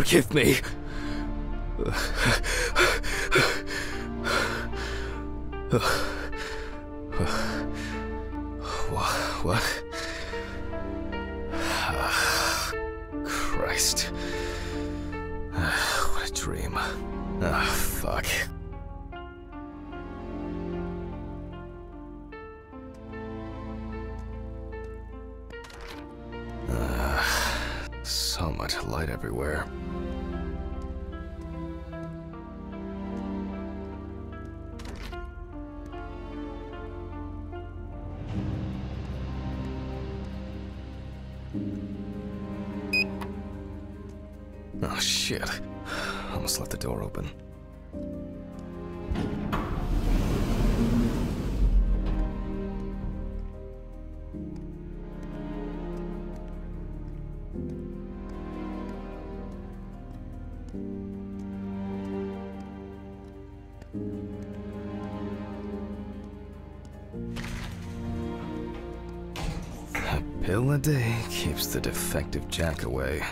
Forgive me. What? Christ. What a dream. Ah, fuck. So much light everywhere. Oh shit. Almost left the door open. A pill a day keeps the defective Jack away.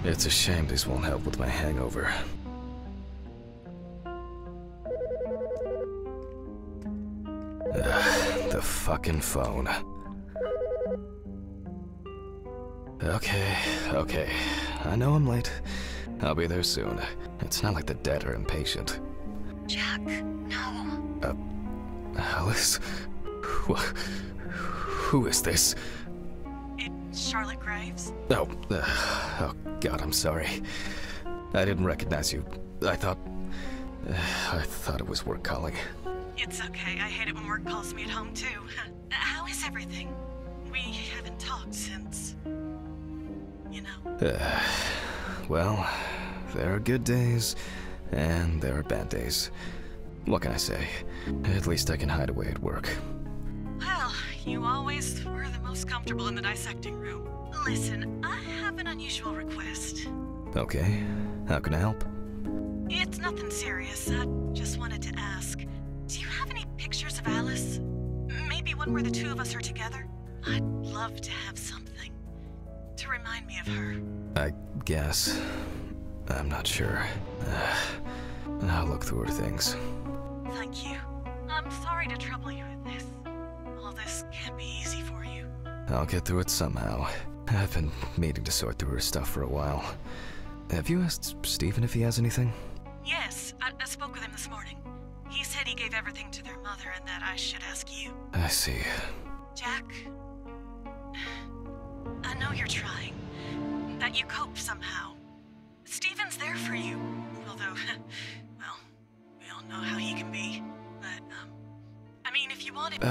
It's a shame these won't help with my hangover. The fucking phone. Okay. I know I'm late. I'll be there soon. It's not like the dead are impatient. Jack, no. Alice? Who is this? It's Charlotte Graves. Oh God, I'm sorry. I didn't recognize you. I thought it was work calling. It's okay. I hate it when work calls me at home too. How is everything? We haven't talked since, you know. Well, there are good days, and there are bad days. What can I say? At least I can hide away at work. Well, you always were the most comfortable in the dissecting room. Listen, I have an unusual request. Okay, how can I help? It's nothing serious. I just wanted to ask. Do you have any pictures of Alice? Maybe one where the two of us are together? I'd love to have something to remind me of her. I guess. I'm not sure. I'll look through her things. Thank you. I'm sorry to trouble you with this. All this can't be easy for you. I'll get through it somehow. I've been meaning to sort through her stuff for a while. Have you asked Stephen if he has anything? Yes, I spoke with him this morning. He said he gave everything to their mother and that I should ask you. I see. Jack, I know you're trying. That you cope somehow. Stephen's there for you. Although, well, we all know how he can be. But, I mean, if you wanted...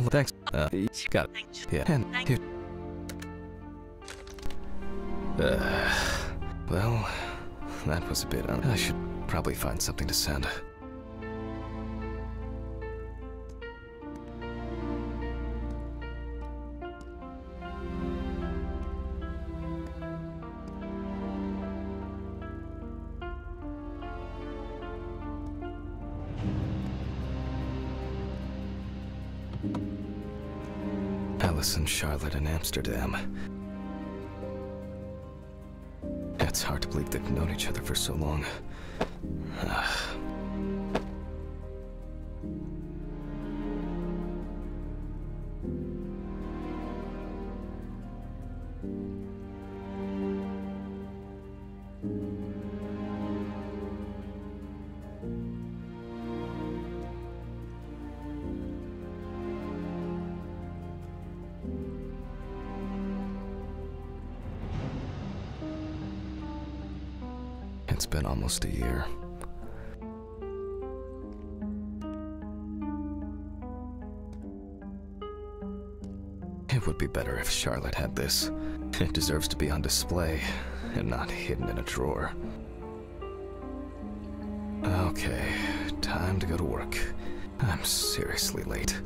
Thanks. Got it. Yeah, and you... Well, that was a bit I should probably find something to send. Alice and Charlotte in Amsterdam. It's hard to believe they've known each other for so long. It's been almost a year. It would be better if Charlotte had this. It deserves to be on display and not hidden in a drawer. Okay, time to go to work. I'm seriously late.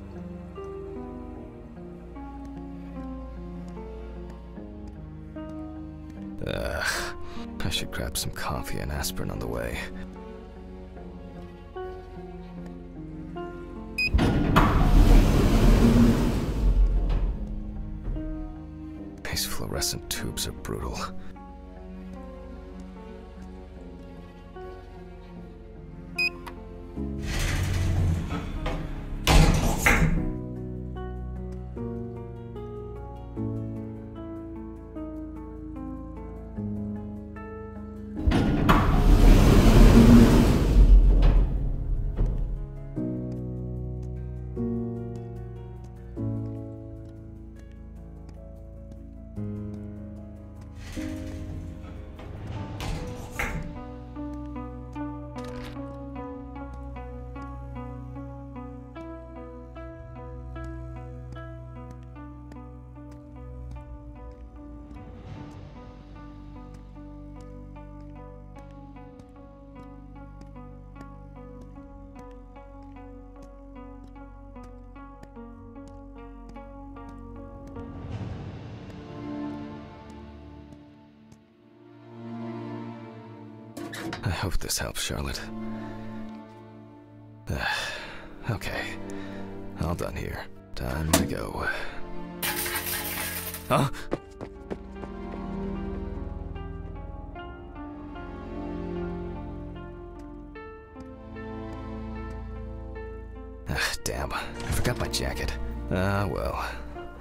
I should grab some coffee and aspirin on the way. These fluorescent tubes are brutal. I hope this helps, Charlotte. Okay. All done here. Time to go. Huh? Damn. I forgot my jacket. Well.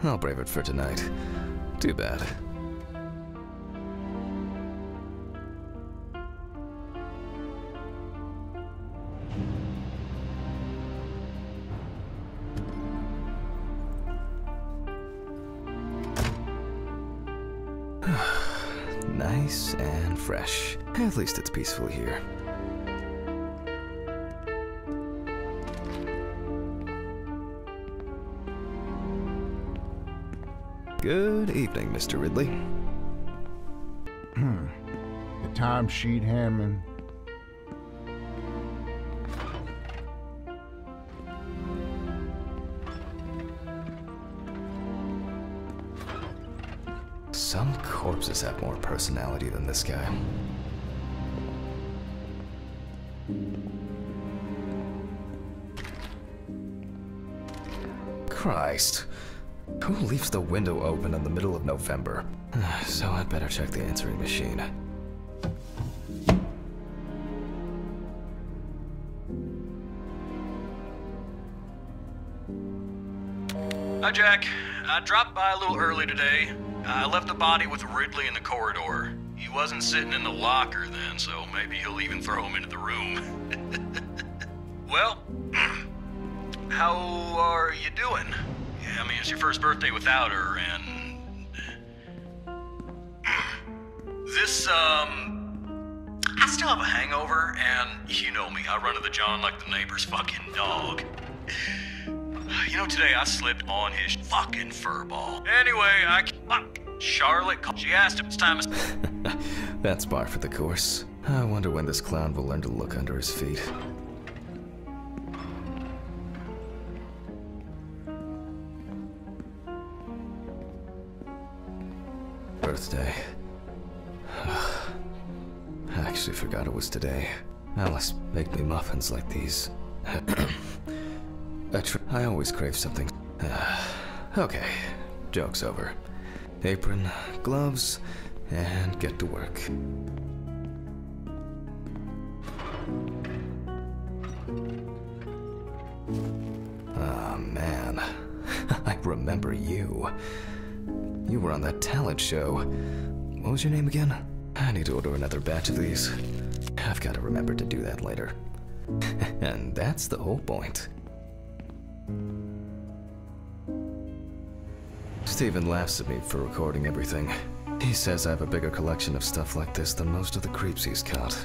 I'll brave it for tonight. Too bad. Nice and fresh. At least it's peaceful here. Good evening, Mr. Ridley. The timesheet, Hammond. Some corpses have more personality than this guy. Christ. Who leaves the window open in the middle of November? So I'd better check the answering machine. Hi, Jack. I dropped by a little early today. I left the body with Ridley in the corridor. He wasn't sitting in the locker then, so maybe he'll even throw him into the room. Well, how are you doing? Yeah, I mean, it's your first birthday without her, and... This, I still have a hangover, and you know me, I run to the John like the neighbor's fucking dog. You know, today I slipped on his fucking furball. Anyway, Charlotte, she asked if it's time to... That's par for the course. I wonder when this clown will learn to look under his feet. Birthday. I actually forgot it was today. Alice baked me muffins like these. I always crave something. Okay, joke's over. Apron, gloves, and get to work. Ah, man. I remember you. You were on that talent show. What was your name again? I need to order another batch of these. I've got to remember to do that later. And that's the whole point. Steven laughs at me for recording everything. He says I have a bigger collection of stuff like this than most of the creeps he's caught.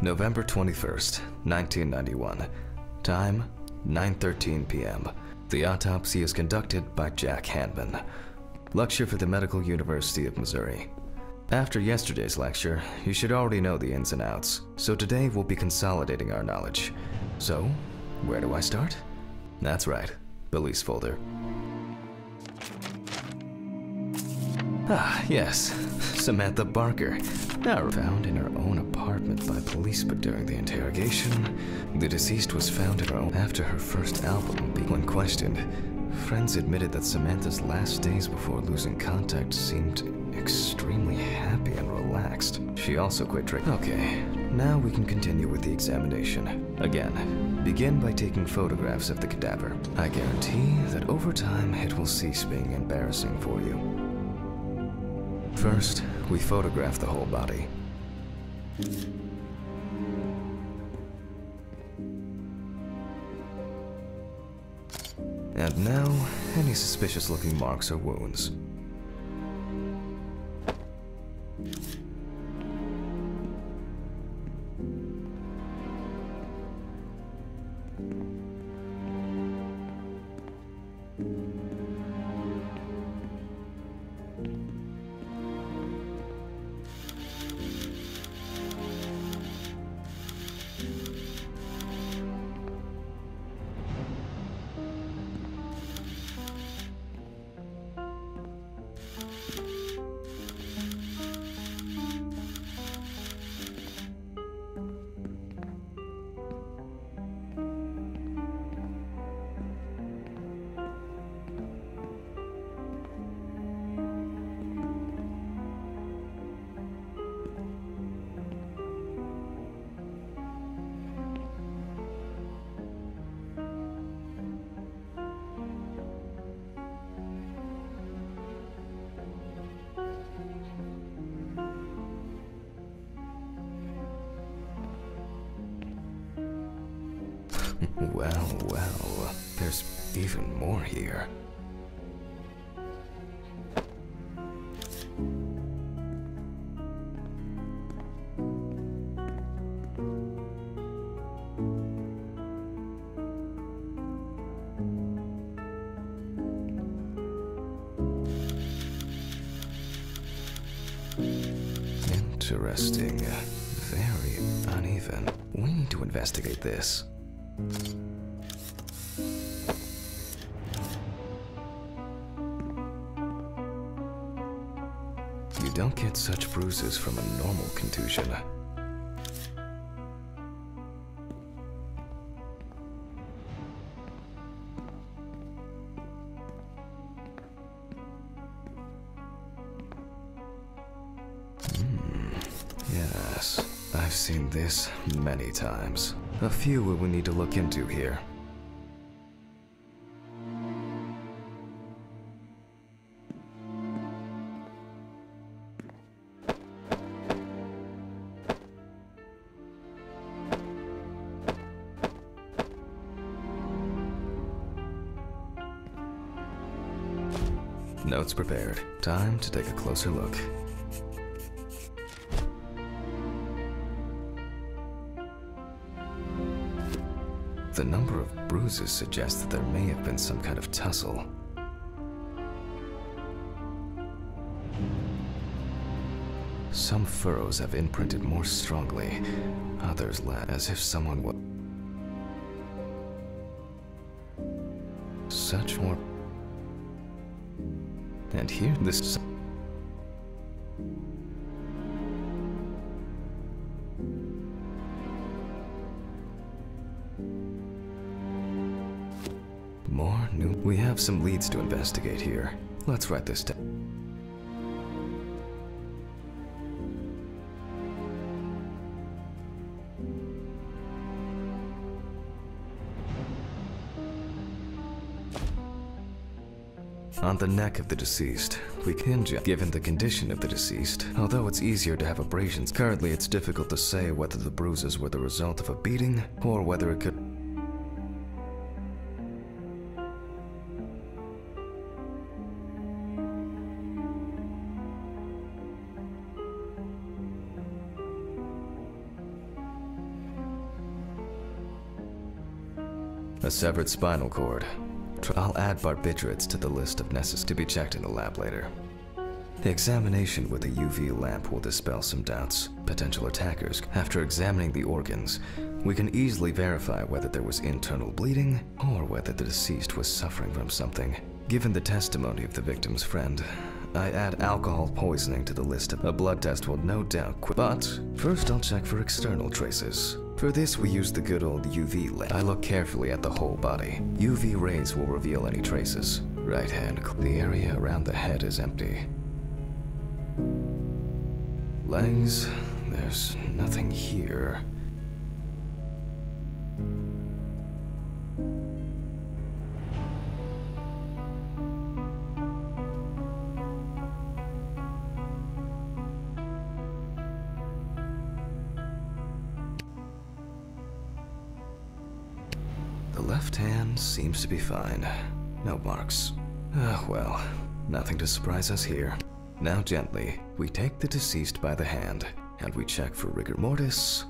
November 21st, 1991. Time, 9:13 p.m. The autopsy is conducted by Jack Hanman. Lecture for the Medical University of Missouri. After yesterday's lecture, you should already know the ins and outs, so today we'll be consolidating our knowledge. So, where do I start? That's right, police folder. Ah, yes, Samantha Barker. Now found in her own apartment by police, but during the interrogation, the deceased was found in her own after her first album. When questioned, Friends admitted that Samantha's last days before losing contact seemed extremely happy and relaxed. She also quit drinking. Okay, now we can continue with the examination. Again, begin by taking photographs of the cadaver. I guarantee that over time it will cease being embarrassing for you. First, we photograph the whole body. And now, any suspicious-looking marks or wounds. Well, there's even more here. Interesting. Very uneven. We need to investigate this. You don't get such bruises from a normal contusion. Yes, I've seen this many times. A few we will need to look into here. Notes prepared. Time to take a closer look. The number of bruises suggests that there may have been some kind of tussle. Some furrows have imprinted more strongly, others less, as if someone was... Such more... And here, this... More new... We have some leads to investigate here. Let's write this down. On the neck of the deceased, we can given the condition of the deceased. Although it's easier to have abrasions, currently it's difficult to say whether the bruises were the result of a beating or whether it could... A severed spinal cord. I'll add barbiturates to the list of necessary to be checked in the lab later. The examination with a UV lamp will dispel some doubts. Potential attackers. After examining the organs, we can easily verify whether there was internal bleeding or whether the deceased was suffering from something. Given the testimony of the victim's friend, I add alcohol poisoning to the list. A blood test will no doubt but first I'll check for external traces. For this, we use the good old UV lamp. I look carefully at the whole body. UV rays will reveal any traces. Right hand, the area around the head is empty. Legs, there's nothing here. The left hand seems to be fine. No marks. Well, nothing to surprise us here. Now gently, we take the deceased by the hand, and we check for rigor mortis.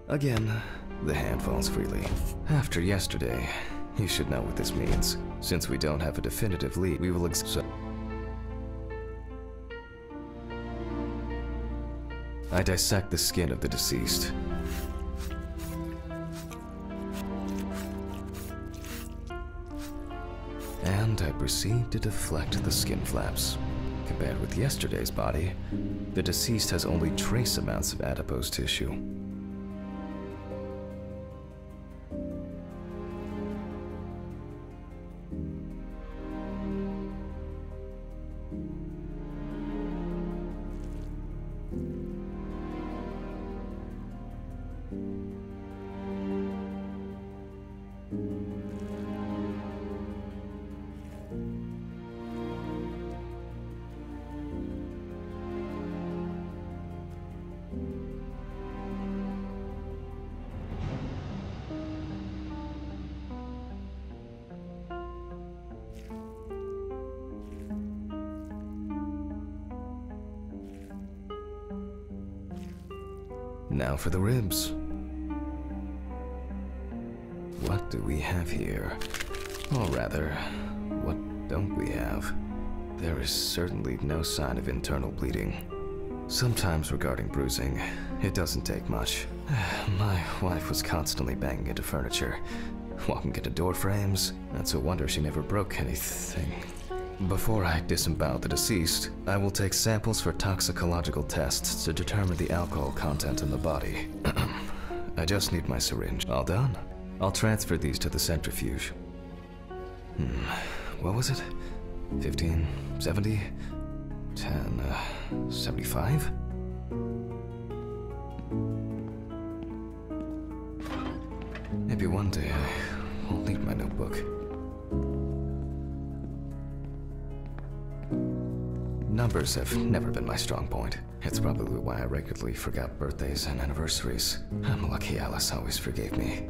Again, the hand falls freely. After yesterday, you should know what this means. Since we don't have a definitive lead, we will I dissect the skin of the deceased. And I proceed to deflect the skin flaps. Compared with yesterday's body, the deceased has only trace amounts of adipose tissue. Now for the ribs. What do we have here? Or rather, what don't we have? There is certainly no sign of internal bleeding. Sometimes regarding bruising, it doesn't take much. My wife was constantly banging into furniture, walking into door frames. That's a wonder she never broke anything. Before I disembowel the deceased, I will take samples for toxicological tests to determine the alcohol content in the body. I just need my syringe. All done. I'll transfer these to the centrifuge. What was it? 15, 70, 10, 75? Maybe one day I won't need my notebook. Numbers have never been my strong point. It's probably why I regularly forgot birthdays and anniversaries. I'm lucky Alice always forgave me.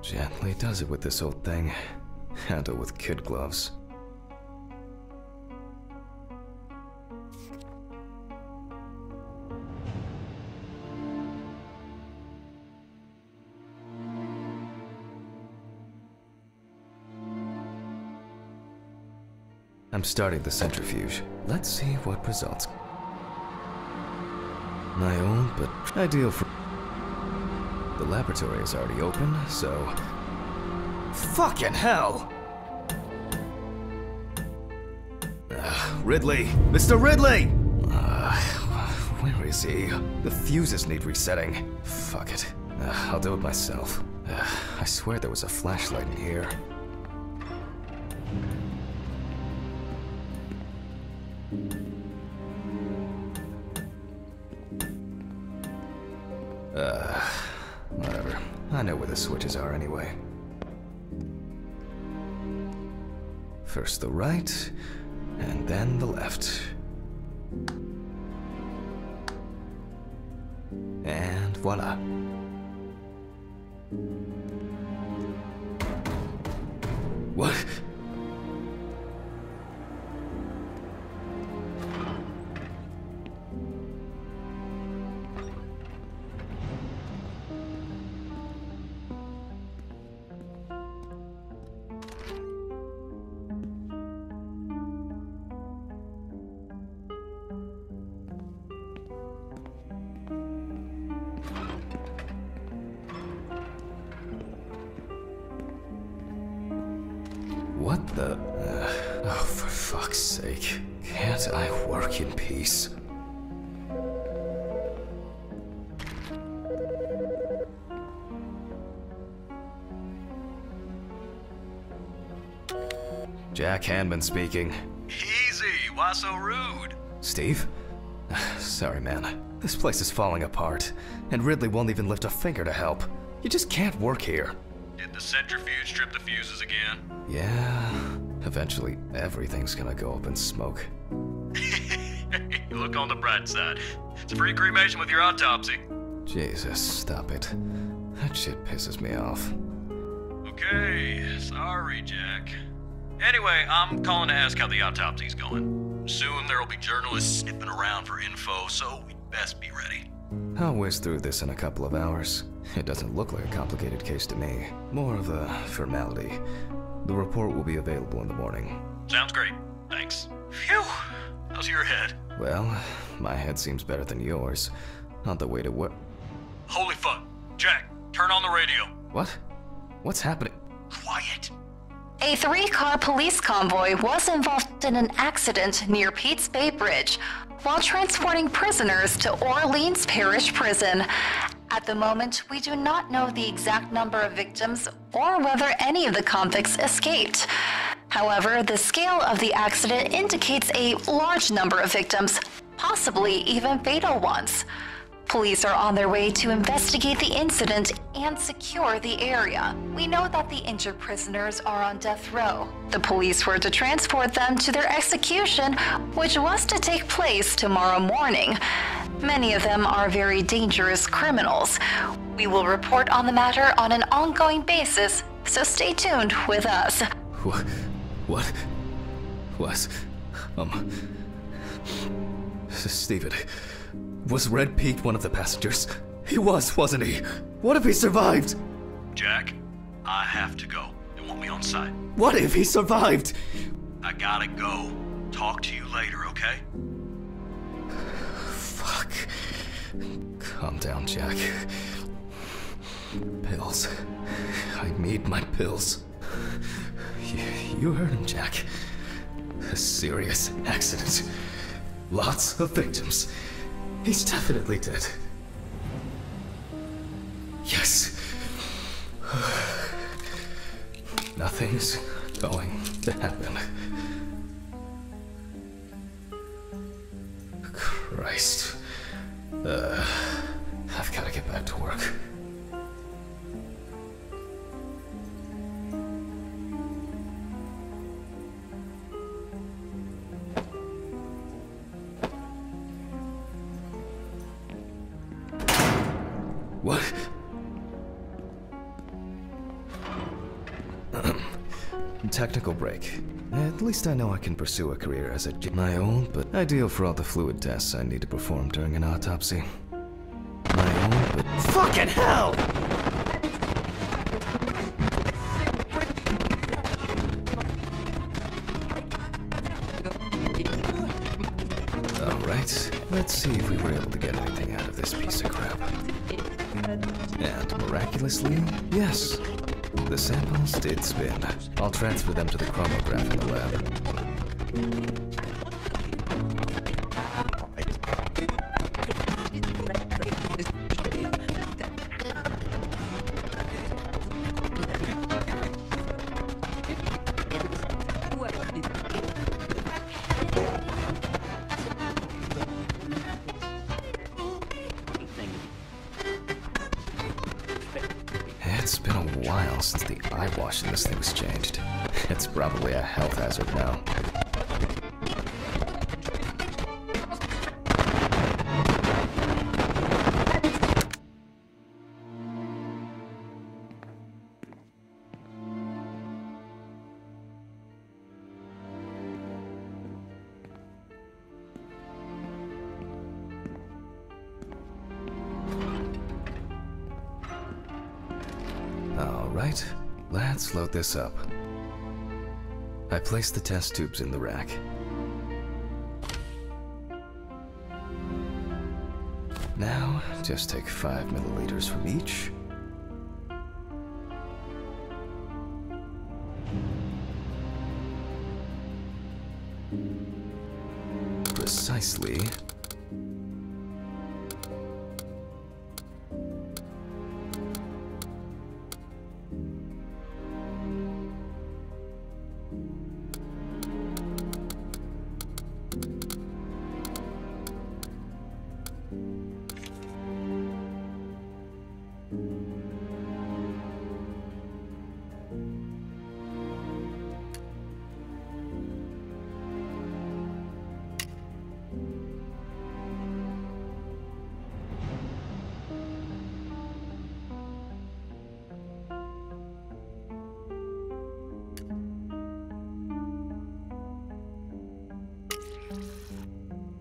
Gently does it with this old thing. Handle with kid gloves. I'm starting the centrifuge. Let's see what results. My own, but ideal for... The laboratory is already open, so... Fucking hell! Ridley! Mr. Ridley! Where is he? The fuses need resetting. Fuck it. I'll do it myself. I swear there was a flashlight in here. Whatever. I know where the switches are anyway. First the right, and then the left. And voila. What? What the? Oh, for fuck's sake. Can't I work in peace? Jack Hanman speaking. Easy, why so rude? Steve? Sorry, man. This place is falling apart, and Ridley won't even lift a finger to help. You just can't work here. Did the centrifuge trip the fuses again? Yeah, eventually everything's gonna go up in smoke. Look on the bright side. It's a free cremation with your autopsy. Jesus, stop it. That shit pisses me off. Okay, sorry, Jack. Anyway, I'm calling to ask how the autopsy's going. Soon there'll be journalists sniffing around for info, so we'd best be ready. I'll whiz through this in a couple of hours. It doesn't look like a complicated case to me. More of a formality. The report will be available in the morning. Sounds great. Thanks. Phew! How's your head? Well, my head seems better than yours. On the way to work. Holy fuck. Jack, turn on the radio. What? What's happening? Quiet. A 3-car police convoy was involved in an accident near Pete's Bay Bridge while transporting prisoners to Orleans Parish Prison. At the moment, we do not know the exact number of victims or whether any of the convicts escaped. However, the scale of the accident indicates a large number of victims, possibly even fatal ones. Police are on their way to investigate the incident and secure the area. We know that the injured prisoners are on death row. The police were to transport them to their execution, which was to take place tomorrow morning. Many of them are very dangerous criminals. We will report on the matter on an ongoing basis, so stay tuned with us. What? Steven, was Red Pete one of the passengers? He was, wasn't he? What if he survived? Jack, I have to go. They want me on site. What if he survived? I gotta go. Talk to you later, okay? Fuck. Calm down, Jack. Pills. I need my pills. You heard him, Jack. A serious accident. Lots of victims. He's definitely dead. Yes. Nothing's going to happen. Christ. I've got to get back to work. What? Technical break. At least I know I can pursue a career as my own, but ideal for all the fluid tests I need to perform during an autopsy. My own, but fucking hell! Alright, let's see if we were able to get anything out of this piece of crap. And miraculously, yes. The samples did spin. I'll transfer them to the chromograph in the lab. It's been a while since the eyewash in this thing was changed. It's probably a health hazard now. Alright, let's load this up. I placed the test tubes in the rack. Now, just take 5 milliliters from each. Precisely.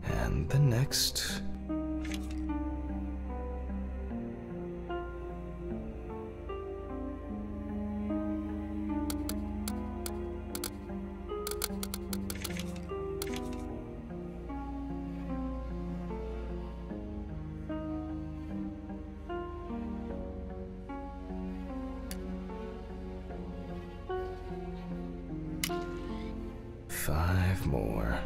And the next. Five more.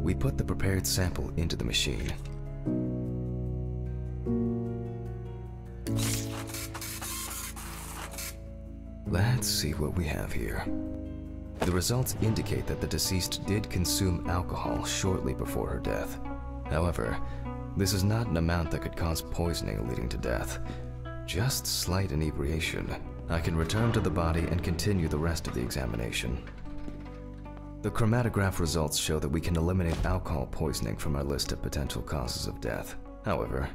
We put the prepared sample into the machine. Let's see what we have here. The results indicate that the deceased did consume alcohol shortly before her death. However, this is not an amount that could cause poisoning leading to death. Just slight inebriation. I can return to the body and continue the rest of the examination. The chromatograph results show that we can eliminate alcohol poisoning from our list of potential causes of death. However,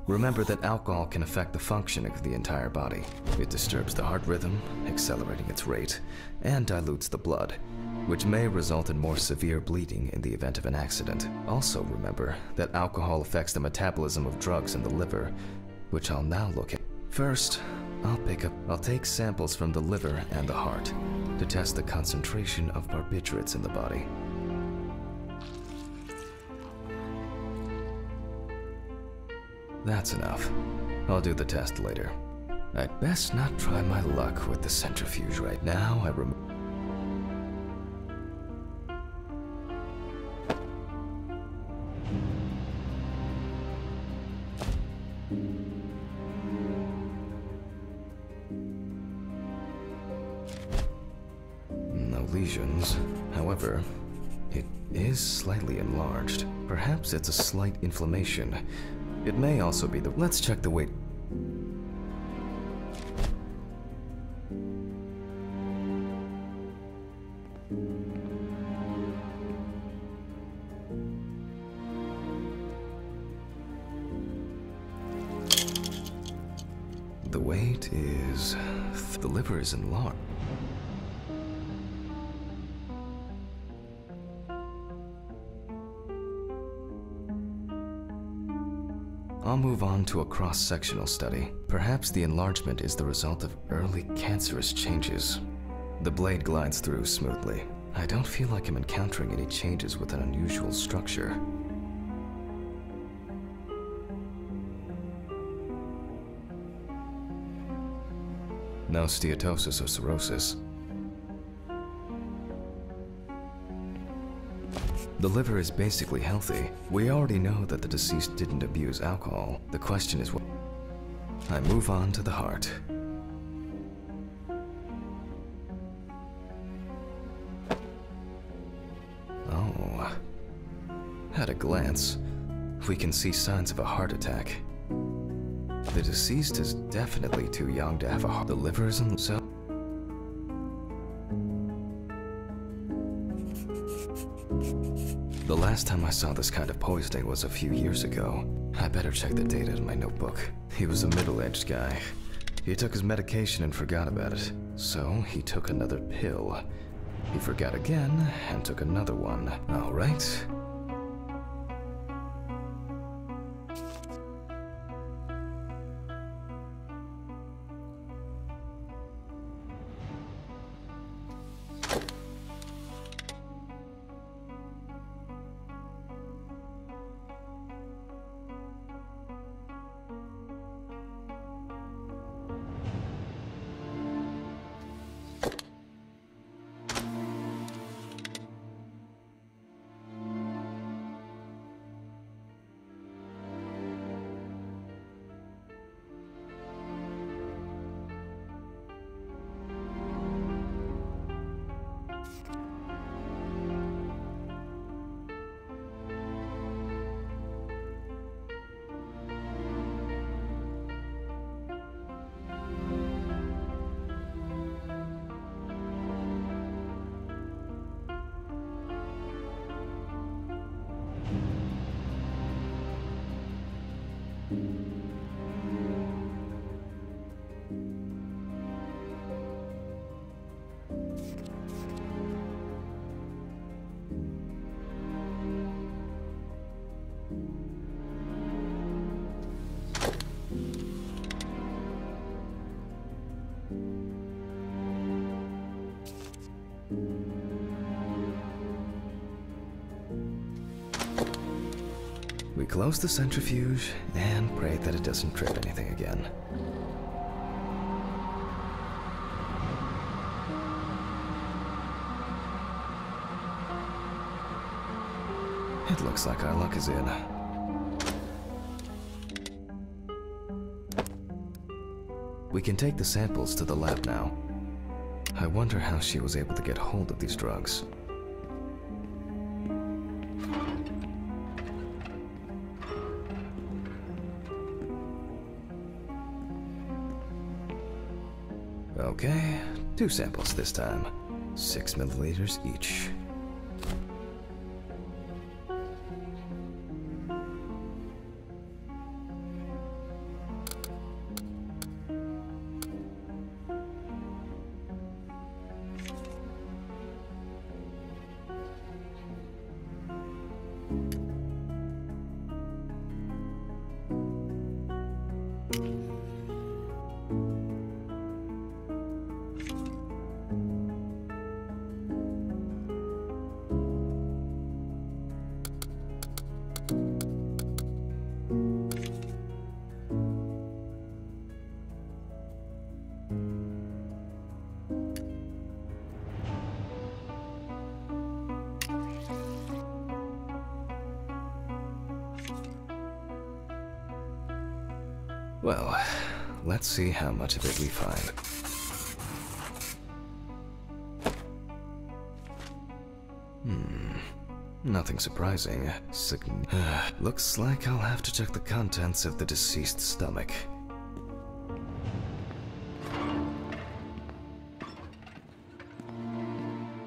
remember that alcohol can affect the functioning of the entire body. It disturbs the heart rhythm, accelerating its rate, and dilutes the blood, which may result in more severe bleeding in the event of an accident. Also remember that alcohol affects the metabolism of drugs in the liver, which I'll now look at. First, I'll take samples from the liver and the heart to test the concentration of barbiturates in the body. That's enough. I'll do the test later. I'd best not try my luck with the centrifuge right now. No lesions. However, it is slightly enlarged. Perhaps it's a slight inflammation. It may also be the... Let's check the weight. The weight is... The liver is enlarged. I'll move on to a cross-sectional study. Perhaps the enlargement is the result of early cancerous changes. The blade glides through smoothly. I don't feel like I'm encountering any changes with an unusual structure. No steatosis or cirrhosis. The liver is basically healthy. We already know that the deceased didn't abuse alcohol. The question is what... I move on to the heart. Oh. At a glance, we can see signs of a heart attack. The deceased is definitely too young to have a heart. The liver isn't so... The last time I saw this kind of poisoning was a few years ago. I better check the data in my notebook. He was a middle-aged guy. He took his medication and forgot about it. So he took another pill. He forgot again and took another one. All right. We close the centrifuge and pray that it doesn't trip anything again. It looks like our luck is in. We can take the samples to the lab now. I wonder how she was able to get hold of these drugs. Okay, 2 samples this time. 6 milliliters each. Well, let's see how much of it we find. Nothing surprising. Looks like I'll have to check the contents of the deceased's stomach.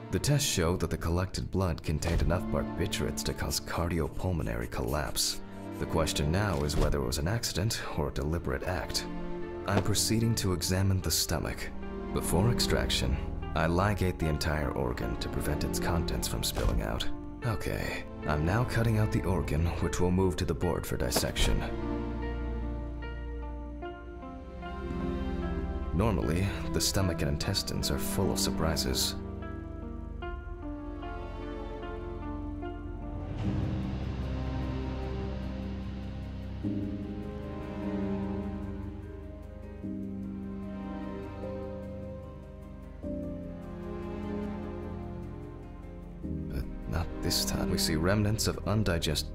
The tests showed that the collected blood contained enough barbiturates to cause cardiopulmonary collapse. The question now is whether it was an accident or a deliberate act. I'm proceeding to examine the stomach. Before extraction, I ligate the entire organ to prevent its contents from spilling out. Okay, I'm now cutting out the organ, which will move to the board for dissection. Normally, the stomach and intestines are full of surprises. This time, we see remnants of undigested.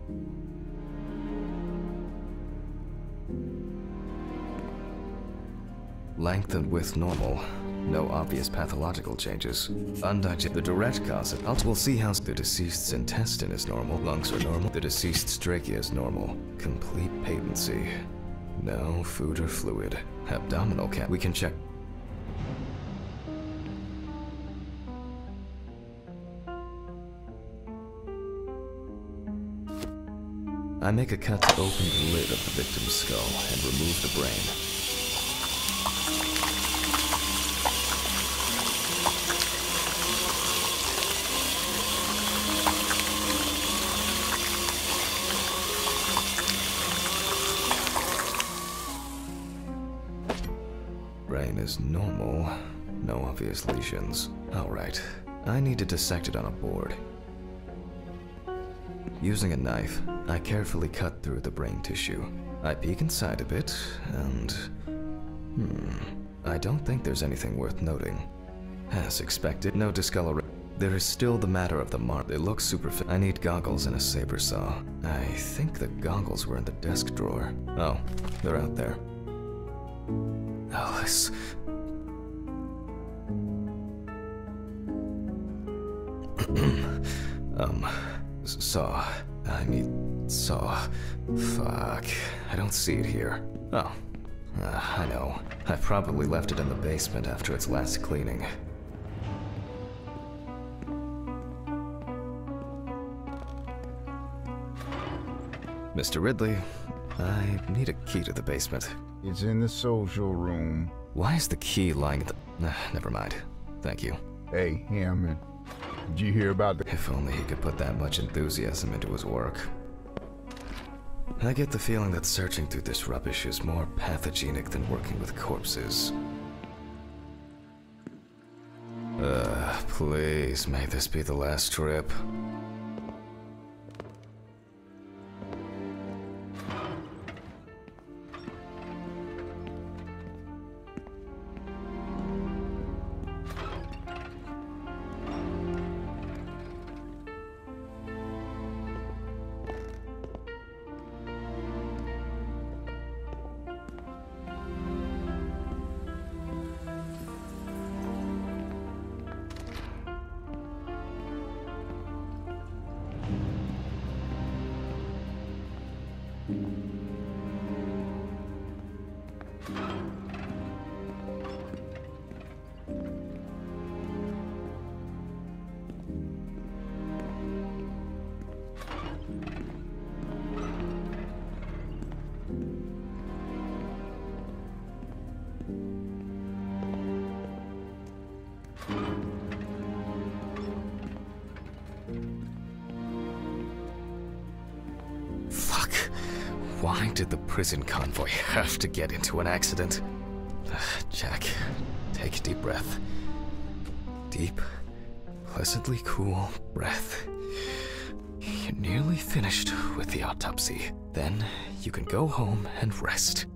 Length and width normal. No obvious pathological changes. Undigested. The direct cause of we'll see how the deceased's intestine is normal. Lungs are normal. The deceased's trachea is normal. Complete patency. No food or fluid. Abdominal cap. We can check. I make a cut to open the lid of the victim's skull and remove the brain. Brain is normal. No obvious lesions. Alright, I need to dissect it on a board. Using a knife, I carefully cut through the brain tissue. I peek inside a bit, and... I don't think there's anything worth noting. As expected, no discoloration. There is still the matter of the mark. It looks superficial. I need goggles and a saber saw. I think the goggles were in the desk drawer. Oh, they're out there. Alice... Saw. I need saw. Fuck. I don't see it here. Oh. I know. I probably left it in the basement after its last cleaning. Mr. Ridley, I need a key to the basement. It's in the social room. Why is the key lying at the... never mind. Thank you. Hey, Hammond. Did you hear about the... If only he could put that much enthusiasm into his work. I get the feeling that searching through this rubbish is more pathogenic than working with corpses. Please, may this be the last trip. Why did the prison convoy have to get into an accident? Jack, take a deep breath. Deep, pleasantly cool breath. You're nearly finished with the autopsy. Then you can go home and rest.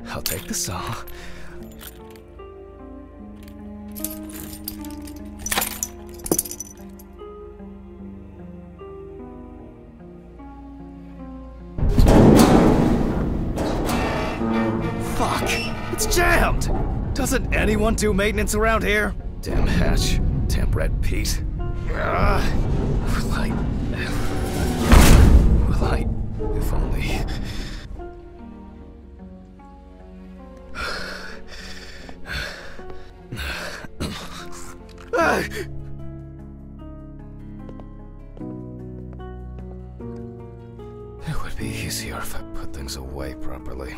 I'll take the saw. It's jammed! Doesn't anyone do maintenance around here? Damn hatch. Damn red Pete. Will I... If only... It would be easier if I put things away properly.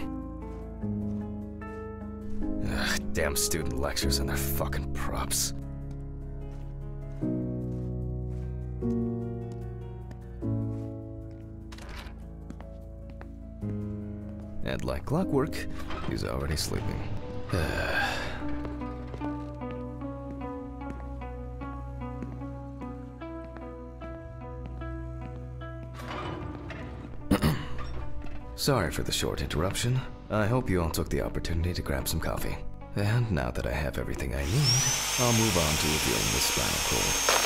Damn student lectures and their fucking props. And like clockwork, he's already sleeping. Sorry for the short interruption. I hope you all took the opportunity to grab some coffee. And now that I have everything I need, I'll move on to revealing the spinal cord.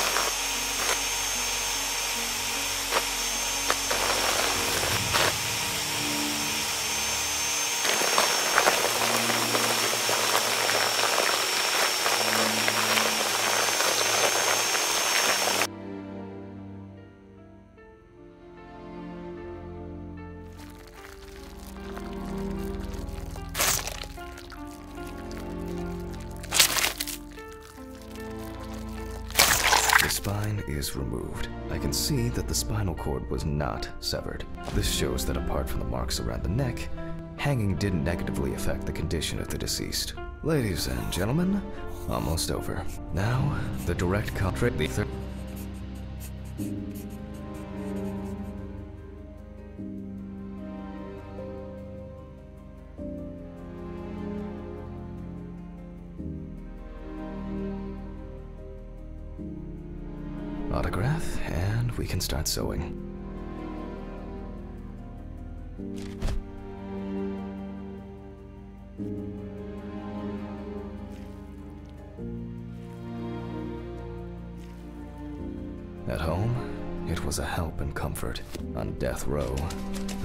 Spine is removed. I can see that the spinal cord was not severed. This shows that apart from the marks around the neck, hanging didn't negatively affect the condition of the deceased. Ladies and gentlemen, almost over. Now, the direct contract. Autograph, and we can start sewing. At home, it was a help and comfort. On death row,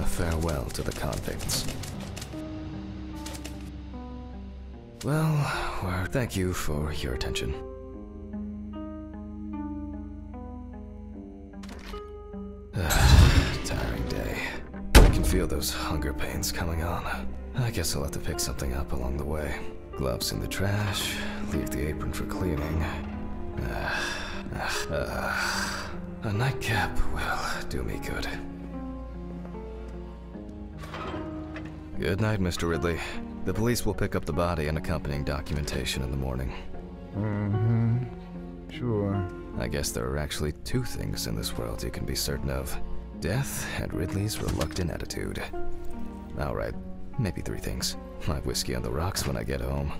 a farewell to the convicts. Well, thank you for your attention. Tiring day. I can feel those hunger pains coming on. I guess I'll have to pick something up along the way. Gloves in the trash, leave the apron for cleaning. A nightcap will do me good. Good night, Mr. Ridley. The police will pick up the body and accompanying documentation in the morning. Sure. I guess there are actually two things in this world you can be certain of. Death and Ridley's reluctant attitude. Alright, maybe three things. My whiskey on the rocks when I get home.